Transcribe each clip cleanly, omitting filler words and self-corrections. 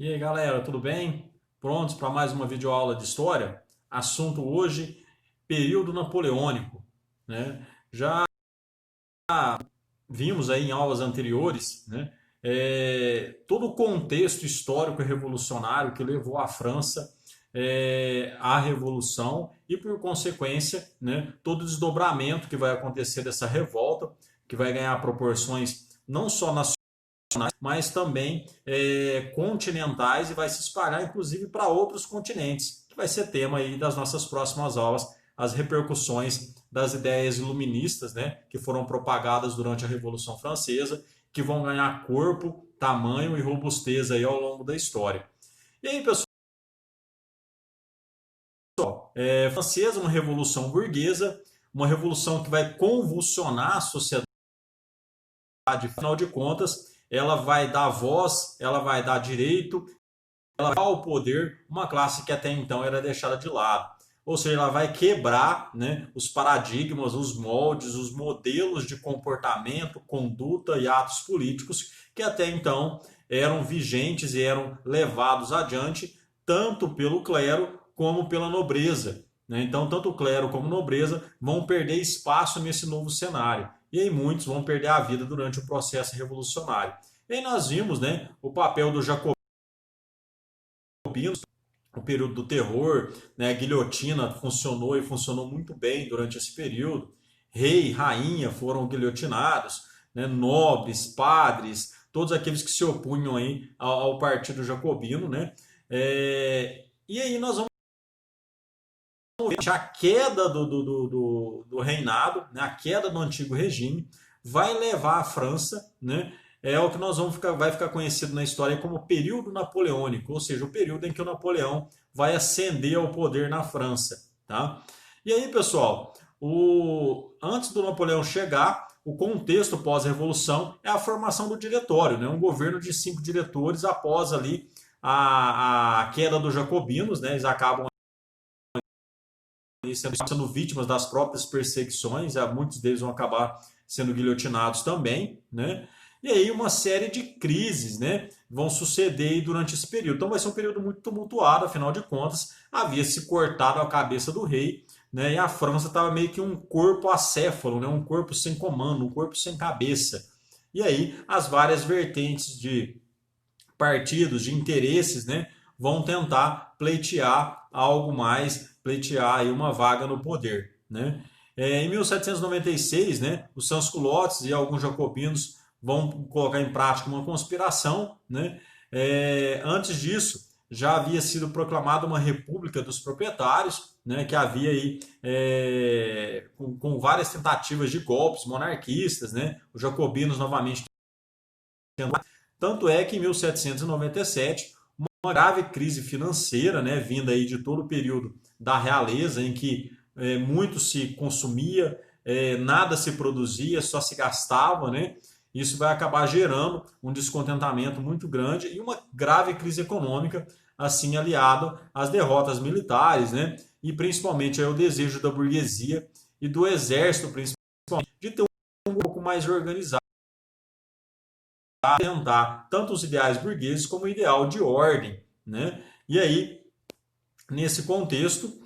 E aí, galera, tudo bem? Prontos para mais uma videoaula de história? Assunto hoje, período napoleônico, né? Já vimos aí em aulas anteriores, né? Todo o contexto histórico e revolucionário que levou a França à Revolução e, por consequência, né, todo o desdobramento que vai acontecer dessa revolta, que vai ganhar proporções não só nacionais, mas também continentais e vai se espalhar inclusive para outros continentes, que vai ser tema aí das nossas próximas aulas, as repercussões das ideias iluministas, né, que foram propagadas durante a Revolução Francesa, que vão ganhar corpo, tamanho e robustez aí ao longo da história. E aí, pessoal, francesa, uma revolução burguesa, uma revolução que vai convulsionar a sociedade, afinal de contas, ela vai dar voz, ela vai dar direito, ela vai ao poder uma classe que até então era deixada de lado. Ou seja, ela vai quebrar, né, os paradigmas, os moldes, os modelos de comportamento, conduta e atos políticos que até então eram vigentes e eram levados adiante tanto pelo clero como pela nobreza. Né? Então, tanto o clero como a nobreza vão perder espaço nesse novo cenário. E aí muitos vão perder a vida durante o processo revolucionário. E aí nós vimos, né, o papel do Jacob, o período do terror, né? A guilhotina funcionou e funcionou muito bem durante esse período. Rei, rainha foram guilhotinados, né? Nobres, padres, todos aqueles que se opunham aí ao partido jacobino, né? E aí nós vamos ver a queda do reinado, né? A queda do antigo regime, vai levar a França, né? É o que nós vai ficar conhecido na história como período napoleônico, ou seja, o período em que o Napoleão vai ascender ao poder na França, tá? E aí, pessoal, antes do Napoleão chegar, o contexto pós-revolução é a formação do diretório, né? Um governo de 5 diretores após ali a queda dos jacobinos, né? Eles acabam sendo vítimas das próprias perseguições, muitos deles vão acabar sendo guilhotinados também, né? E aí uma série de crises, né, vão suceder durante esse período. Então vai ser um período muito tumultuado, afinal de contas, havia se cortado a cabeça do rei, né, e a França estava meio que um corpo acéfalo, né, um corpo sem comando, um corpo sem cabeça. E aí as várias vertentes de partidos, de interesses, né, vão tentar pleitear algo mais, pleitear aí uma vaga no poder. Né? Em 1796, né, os sans-culottes e alguns jacobinos vão colocar em prática uma conspiração. Né? Antes disso, já havia sido proclamada uma república dos proprietários, né, que havia aí com várias tentativas de golpes monarquistas, né, os jacobinos novamente. Tanto é que em 1797, uma grave crise financeira, né, vinda aí de todo o período da realeza, em que muito se consumia, nada se produzia, só se gastava, né? Isso vai acabar gerando um descontentamento muito grande e uma grave crise econômica, assim aliado às derrotas militares, né? E principalmente ao desejo da burguesia e do exército, principalmente, de ter um pouco mais organizado, tentar tanto os ideais burgueses como o ideal de ordem. Né? E aí, nesse contexto,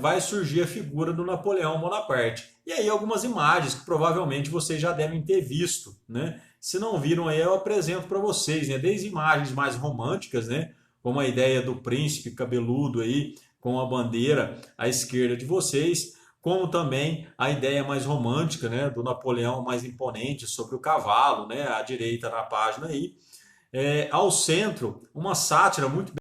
vai surgir a figura do Napoleão Bonaparte. E aí algumas imagens que provavelmente vocês já devem ter visto. Né? Se não viram aí, eu apresento para vocês, né? Desde imagens mais românticas, né? Como a ideia do príncipe cabeludo aí, com a bandeira à esquerda de vocês, como também a ideia mais romântica, né, do Napoleão mais imponente sobre o cavalo, né, à direita na página aí. Ao centro, uma sátira muito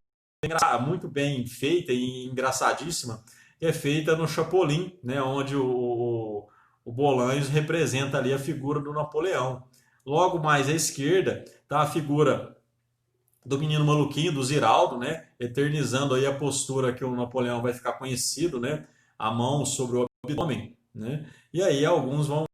bem feita e engraçadíssima, que é feita no Chapolin, né, onde o Bolanhos representa ali a figura do Napoleão. Logo mais à esquerda está a figura do menino maluquinho, do Ziraldo, né, eternizando aí a postura que o Napoleão vai ficar conhecido, né, a mão sobre o abdômen, né, e aí alguns vão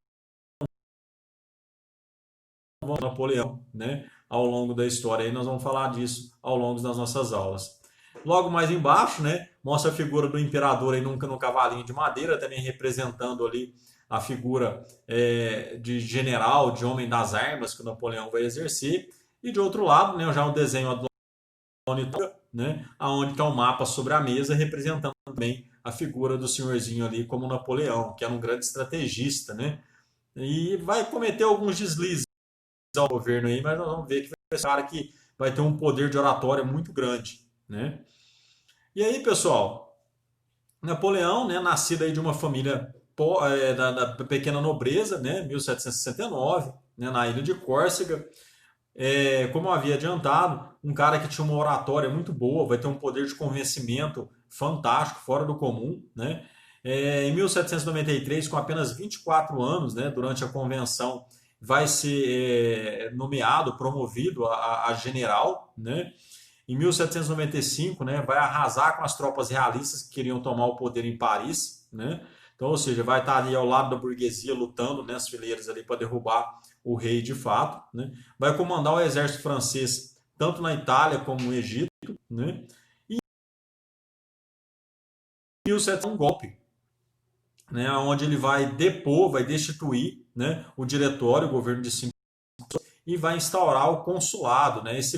Napoleão, né, ao longo da história. Aí nós vamos falar disso ao longo das nossas aulas. Logo mais embaixo, né, mostra a figura do imperador aí no cavalinho de madeira, também representando ali a figura de general, de homem das armas que o Napoleão vai exercer. E de outro lado, né, já o desenho do né, aonde está um mapa sobre a mesa representando também a figura do senhorzinho ali como Napoleão, que era um grande estrategista, né? E vai cometer alguns deslizes ao governo aí, mas nós vamos ver que vai ser um cara que vai ter um poder de oratória muito grande, né? E aí, pessoal, Napoleão, né, nascido aí de uma família da pequena nobreza, né, 1769, né, na ilha de Córcega. Como eu havia adiantado, um cara que tinha uma oratória muito boa, vai ter um poder de convencimento fantástico, fora do comum, né? Em 1793, com apenas 24 anos, né, durante a convenção, vai ser nomeado, promovido a general, né? Em 1795, né, vai arrasar com as tropas realistas que queriam tomar o poder em Paris, né? Então, ou seja, vai estar ali ao lado da burguesia lutando nas fileiras ali para derrubar o rei de fato, né? Vai comandar o exército francês tanto na Itália como no Egito, né? E em 1700 um golpe, né, onde ele vai depor, vai destituir, né, o diretório, o governo de 5 e vai instaurar o consulado, né? Esse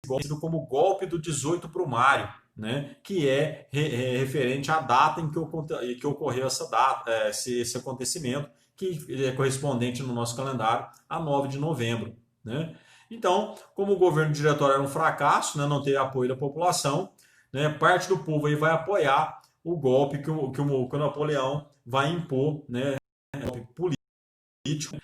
conhecido como golpe do 18 Brumário, né, que referente à data em que ocorreu essa data, esse acontecimento, que é correspondente no nosso calendário a 9 de novembro. Né? Então, como o governo diretório era um fracasso, né, não teve apoio da população, né, parte do povo aí vai apoiar o golpe que o Napoleão vai impor, né, político,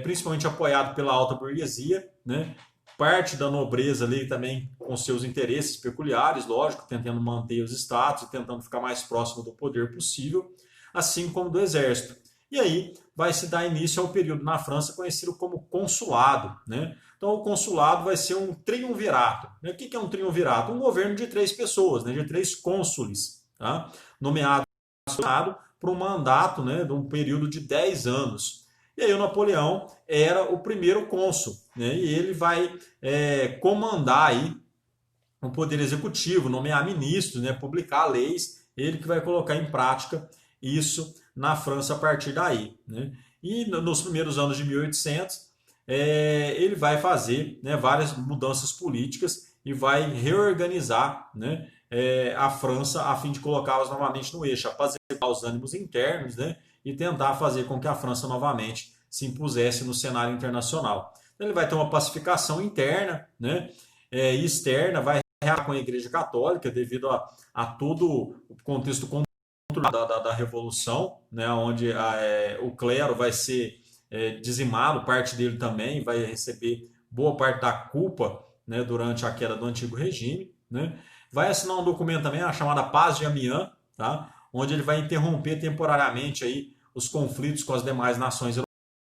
principalmente apoiado pela alta burguesia, né, parte da nobreza ali também com seus interesses peculiares, lógico, tentando manter os status e tentando ficar mais próximo do poder possível, assim como do exército. E aí vai se dar início ao período na França conhecido como consulado, né? Então o consulado vai ser um triunvirato. Né? O que é um triunvirato? Um governo de 3 pessoas, né? De 3 cônsules, tá? Nomeado por um mandato, né? De um período de 10 anos. E aí o Napoleão era o primeiro cônsul, né? E ele vai comandar aí o poder executivo, nomear ministros, né? Publicar leis, ele que vai colocar em prática isso na França a partir daí, né? E nos primeiros anos de 1800 ele vai fazer, né, várias mudanças políticas e vai reorganizar, né, a França a fim de colocá-las novamente no eixo, apaziguar os ânimos internos, né, e tentar fazer com que a França novamente se impusesse no cenário internacional. Então, ele vai ter uma pacificação interna, né, e externa, vai reatar com a Igreja Católica devido a todo o contexto da Revolução, né, onde o clero vai ser dizimado, parte dele também vai receber boa parte da culpa, né, durante a queda do antigo regime, né. Vai assinar um documento também, a chamada Paz de Amiens, tá, onde ele vai interromper temporariamente aí os conflitos com as demais nações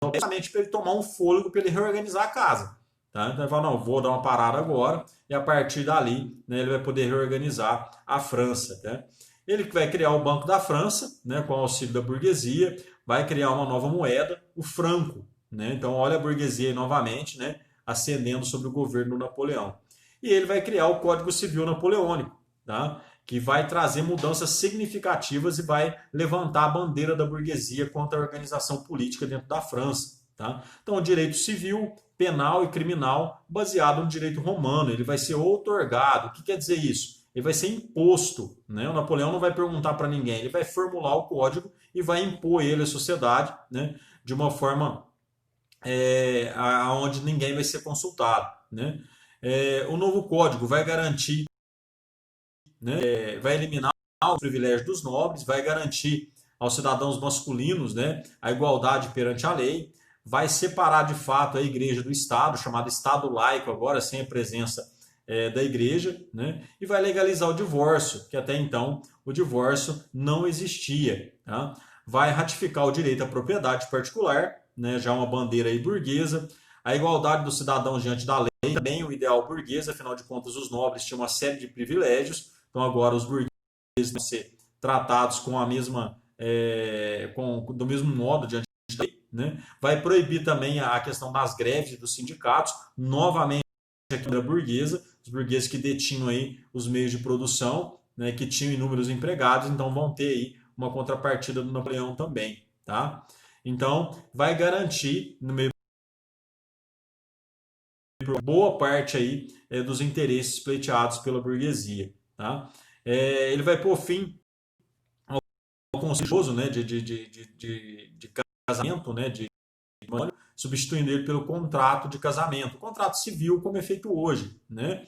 europeias, para ele tomar um fôlego, para ele reorganizar a casa. Tá? Então ele fala, não, vou dar uma parada agora, e a partir dali, né, ele vai poder reorganizar a França. Né? Ele vai criar o Banco da França, né, com o auxílio da burguesia, vai criar uma nova moeda, o franco. Né? Então olha a burguesia aí novamente, né, ascendendo sobre o governo do Napoleão. E ele vai criar o Código Civil Napoleônico, tá? Que vai trazer mudanças significativas e vai levantar a bandeira da burguesia contra a organização política dentro da França. Tá? Então, o direito civil, penal e criminal baseado no direito romano, ele vai ser outorgado. O que quer dizer isso? Ele vai ser imposto. Né? O Napoleão não vai perguntar para ninguém, ele vai formular o código e vai impor ele à sociedade, né? De uma forma onde ninguém vai ser consultado. Né? O novo código vai garantir, né, vai eliminar os privilégios dos nobres, vai garantir aos cidadãos masculinos, né, a igualdade perante a lei, vai separar de fato a igreja do Estado, chamado Estado laico agora, sem a presença da igreja, né, e vai legalizar o divórcio, que até então o divórcio não existia. Tá? Vai ratificar o direito à propriedade particular, né, já uma bandeira aí burguesa, a igualdade dos cidadãos diante da lei, também o ideal burguês, afinal de contas os nobres tinham uma série de privilégios, então agora os burgueses vão ser tratados com a mesma, do mesmo modo diante da lei, né? Vai proibir também a questão das greves dos sindicatos, novamente a Câmara burguesa, os burgueses que detinham aí os meios de produção, né, que tinham inúmeros empregados, então vão ter aí uma contrapartida do Napoleão também, tá? Então vai garantir no meio por boa parte aí dos interesses pleiteados pela burguesia. Tá? Ele vai pôr fim ao conselho, né, de casamento, né, de matrimônio, substituindo ele pelo contrato de casamento, contrato civil como é feito hoje. Né?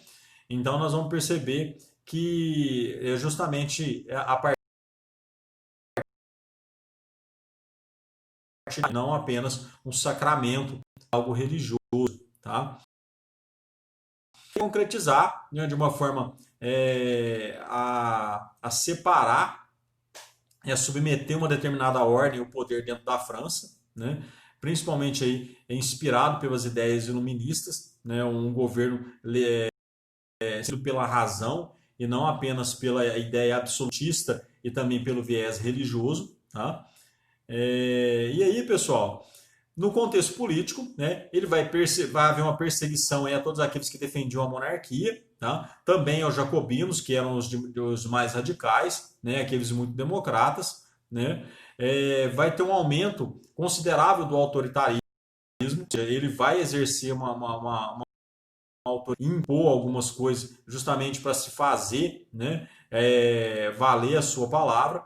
Então nós vamos perceber que justamente a partir não apenas um sacramento, algo religioso. Tá? Concretizar, né, de uma forma a separar e a submeter uma determinada ordem o poder dentro da França, né, principalmente aí, inspirado pelas ideias iluministas, né, um governo sido pela razão e não apenas pela ideia absolutista e também pelo viés religioso. Tá? E aí, pessoal, no contexto político, né, ele vai haver uma perseguição aí a todos aqueles que defendiam a monarquia, tá? Também aos jacobinos, que eram os mais radicais, né, aqueles muito democratas. Né? Vai ter um aumento considerável do autoritarismo, ele vai exercer uma autoria, impor algumas coisas justamente para se fazer, né, valer a sua palavra.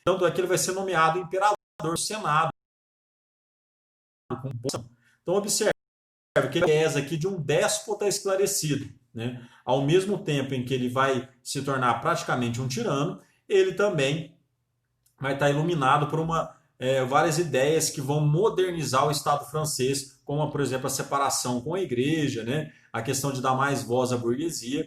Tanto é que ele vai ser nomeado imperador do Senado. Então observe que ele é aqui de um déspota esclarecido. Né? Ao mesmo tempo em que ele vai se tornar praticamente um tirano, ele também vai estar iluminado por várias ideias que vão modernizar o Estado francês, como, por exemplo, a separação com a igreja, né? A questão de dar mais voz à burguesia,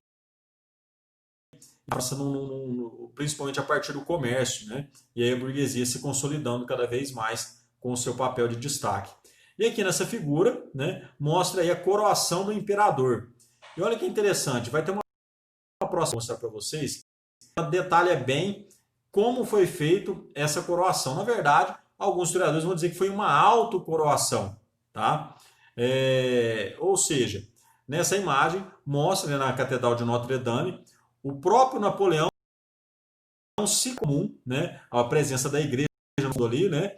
principalmente a partir do comércio, né? E aí a burguesia se consolidando cada vez mais com o seu papel de destaque. E aqui nessa figura, né, mostra aí a coroação do imperador. E olha que interessante, vai ter uma próxima mostrar para vocês, detalha bem como foi feito essa coroação. Na verdade, alguns historiadores vão dizer que foi uma autocoroação. Tá? Ou seja, nessa imagem, mostra, né, na Catedral de Notre-Dame, o próprio Napoleão se comum, né, a presença da igreja ali, né,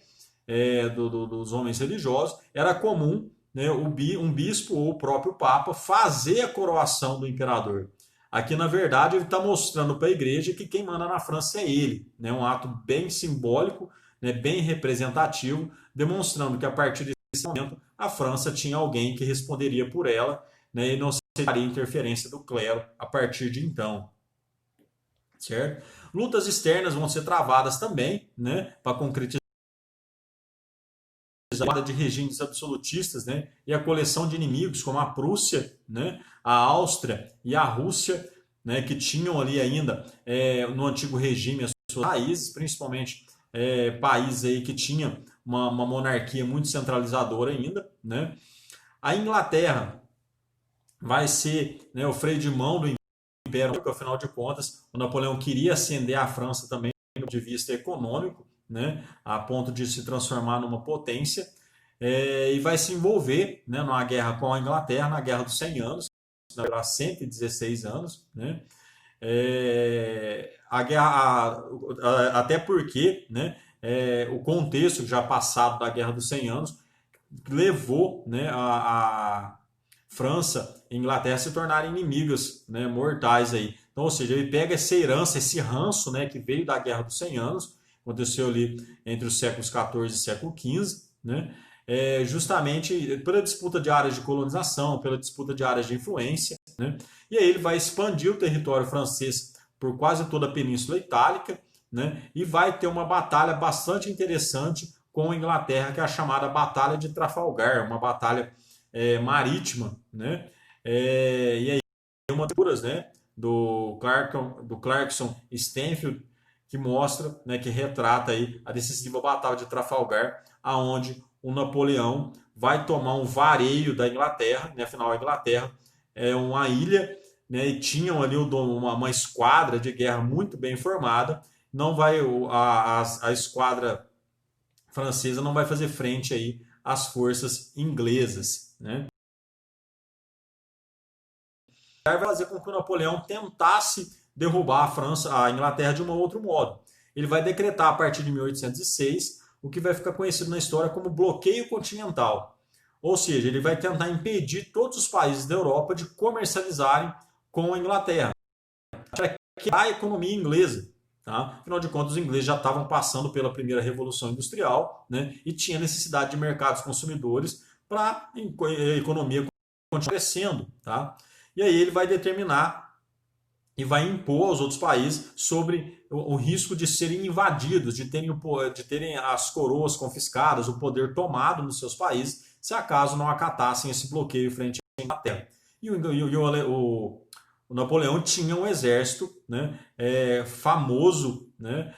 dos homens religiosos, era comum, né, um bispo ou o próprio Papa fazer a coroação do imperador. Aqui, na verdade, ele está mostrando para a igreja que quem manda na França é ele. Né, um ato bem simbólico, né, bem representativo, demonstrando que a partir desse momento a França tinha alguém que responderia por ela, né, e não seria interferência do clero a partir de então. Certo? Lutas externas vão ser travadas também, né, para concretizar de regimes absolutistas, né, e a coleção de inimigos como a Prússia, né, a Áustria e a Rússia, né, que tinham ali ainda no antigo regime as suas raízes, principalmente países aí que tinham uma monarquia muito centralizadora ainda. Né. A Inglaterra vai ser, né, o freio de mão do Império, porque afinal de contas o Napoleão queria ascender a França também do ponto de vista econômico, né, a ponto de se transformar numa potência, e vai se envolver, né, numa guerra com a Inglaterra, na Guerra dos 100 Anos, há 116 anos. Né, até porque, né, o contexto já passado da Guerra dos 100 Anos levou, né, a França e Inglaterra se tornarem inimigas, né, mortais aí. Então, ou seja, ele pega essa herança, esse ranço, né, que veio da Guerra dos 100 Anos, aconteceu ali entre os séculos XIV e século XV, né, justamente pela disputa de áreas de colonização, pela disputa de áreas de influência. Né, e aí ele vai expandir o território francês por quase toda a Península Itálica, né, e vai ter uma batalha bastante interessante com a Inglaterra, que é a chamada Batalha de Trafalgar, uma batalha marítima. Né, e aí uma das, né, do Clarkson Stanfield, que mostra, né, que retrata aí a decisiva batalha de Trafalgar, aonde o Napoleão vai tomar um vareio da Inglaterra, né, afinal a Inglaterra é uma ilha, né, e tinham ali uma esquadra de guerra muito bem formada. Não vai a esquadra francesa não vai fazer frente aí às forças inglesas. Né? Vai fazer com que o Napoleão tentasse derrubar a Inglaterra de um outro modo. Ele vai decretar a partir de 1806 o que vai ficar conhecido na história como bloqueio continental. Ou seja, ele vai tentar impedir todos os países da Europa de comercializarem com a Inglaterra, para quebrar a economia inglesa. Tá? Afinal de contas, os ingleses já estavam passando pela primeira revolução industrial, né, e tinha necessidade de mercados consumidores para a economia continuar crescendo. Tá? E aí ele vai determinar e vai impor aos outros países sobre o risco de serem invadidos, de terem as coroas confiscadas, o poder tomado nos seus países, se acaso não acatassem esse bloqueio frente à Inglaterra. E o Napoleão tinha um exército, né, famoso, né,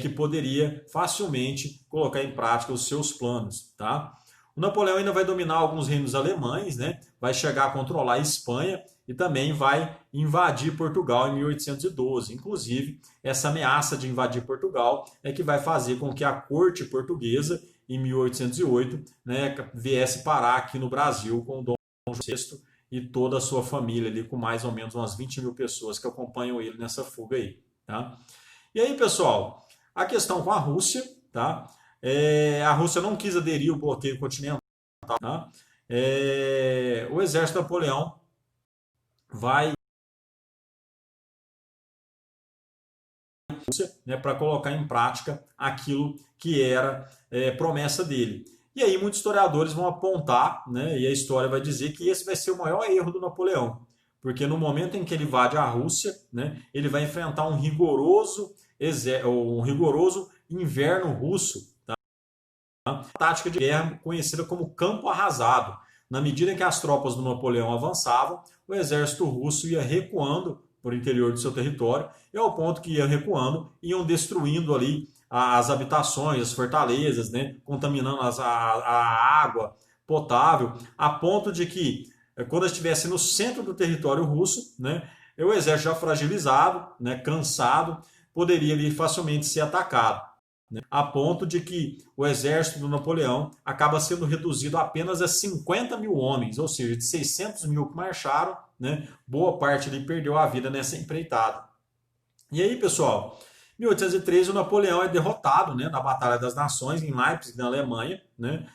que poderia facilmente colocar em prática os seus planos. Tá? O Napoleão ainda vai dominar alguns reinos alemães, né, vai chegar a controlar a Espanha e também vai invadir Portugal em 1812. Inclusive, essa ameaça de invadir Portugal é que vai fazer com que a corte portuguesa, em 1808, né, viesse parar aqui no Brasil com o Dom João VI e toda a sua família, ali, com mais ou menos umas 20 mil pessoas que acompanham ele nessa fuga aí. Tá? E aí, pessoal, a questão com a Rússia, tá? A Rússia não quis aderir ao bloqueio continental. Tá? O exército de Napoleão vai, né, para colocar em prática aquilo que era promessa dele. E aí muitos historiadores vão apontar, né, e a história vai dizer que esse vai ser o maior erro do Napoleão, porque no momento em que ele invade a Rússia, né, ele vai enfrentar um rigoroso inverno russo, tá? Uma tática de guerra conhecida como campo arrasado. Na medida em que as tropas do Napoleão avançavam, o exército russo ia recuando por interior do seu território, e ao ponto que ia recuando, iam destruindo ali as habitações, as fortalezas, né, contaminando a água potável, a ponto de que, quando estivesse no centro do território russo, né, o exército já fragilizado, né, cansado, poderia ali facilmente ser atacado, né, a ponto de que o exército do Napoleão acaba sendo reduzido apenas a 50 mil homens, ou seja, de 600 mil que marcharam, né, boa parte ali perdeu a vida nessa empreitada. E aí, pessoal, em 1813 o Napoleão é derrotado, né, na Batalha das Nações, em Leipzig, na Alemanha, né,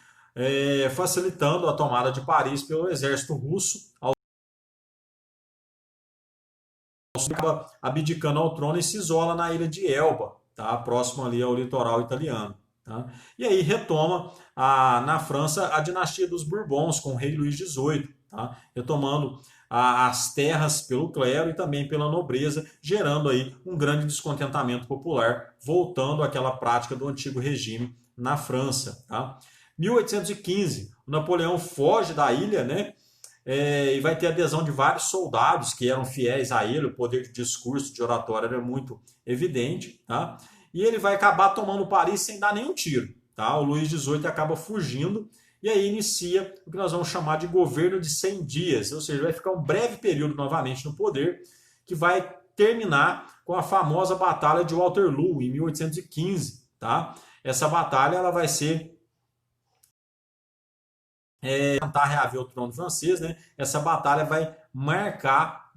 facilitando a tomada de Paris pelo exército russo, acaba abdicando ao trono e se isola na ilha de Elba, tá? Próximo ali ao litoral italiano. Tá? E aí retoma na França a dinastia dos Bourbons com o rei Luís XVIII, tá? Retomando as terras pelo clero e também pela nobreza, gerando aí um grande descontentamento popular, voltando àquela prática do antigo regime na França. Tá? 1815, o Napoleão foge da ilha, né? E vai ter adesão de vários soldados que eram fiéis a ele, o poder de discurso, de oratória era muito evidente, tá? E ele vai acabar tomando Paris sem dar nenhum tiro, tá? O Luís XVIII acaba fugindo e aí inicia o que nós vamos chamar de governo de 100 dias, ou seja, vai ficar um breve período novamente no poder, que vai terminar com a famosa Batalha de Waterloo, em 1815, tá? Essa batalha ela vai ser tentar reaver o trono francês, né? Essa batalha vai marcar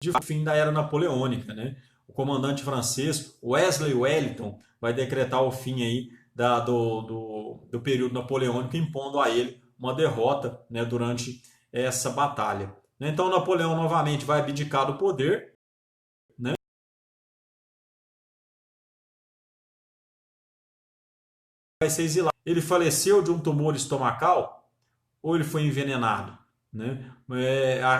o fim da era napoleônica, né? O comandante francês Wesley Wellington vai decretar o fim aí do período napoleônico, impondo a ele uma derrota, né, durante essa batalha. Então Napoleão novamente vai abdicar do poder, né? Vai ser exilado. Ele faleceu de um tumor estomacal ou ele foi envenenado? Né?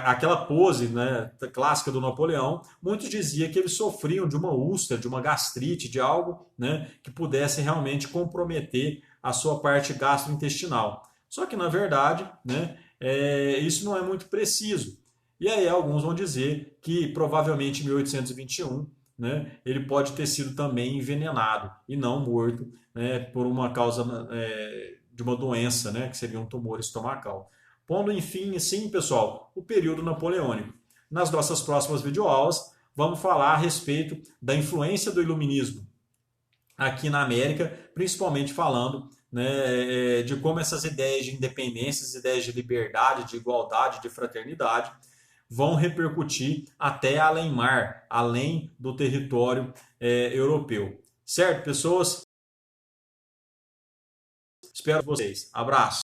Aquela pose, né, clássica do Napoleão, muitos diziam que eles sofriam de uma úlcera, de uma gastrite, de algo, né, que pudesse realmente comprometer a sua parte gastrointestinal. Só que, na verdade, né, isso não é muito preciso. E aí alguns vão dizer que provavelmente em 1821, né, ele pode ter sido também envenenado e não morto, né, por uma causa de uma doença, né, que seria um tumor estomacal. Pondo, enfim, sim, pessoal, o período napoleônico. Nas nossas próximas videoaulas, vamos falar a respeito da influência do iluminismo aqui na América, principalmente falando, né, de como essas ideias de independência, essas ideias de liberdade, de igualdade, de fraternidade, vão repercutir até além mar, além do território europeu. Certo, pessoas? Espero vocês. Abraço.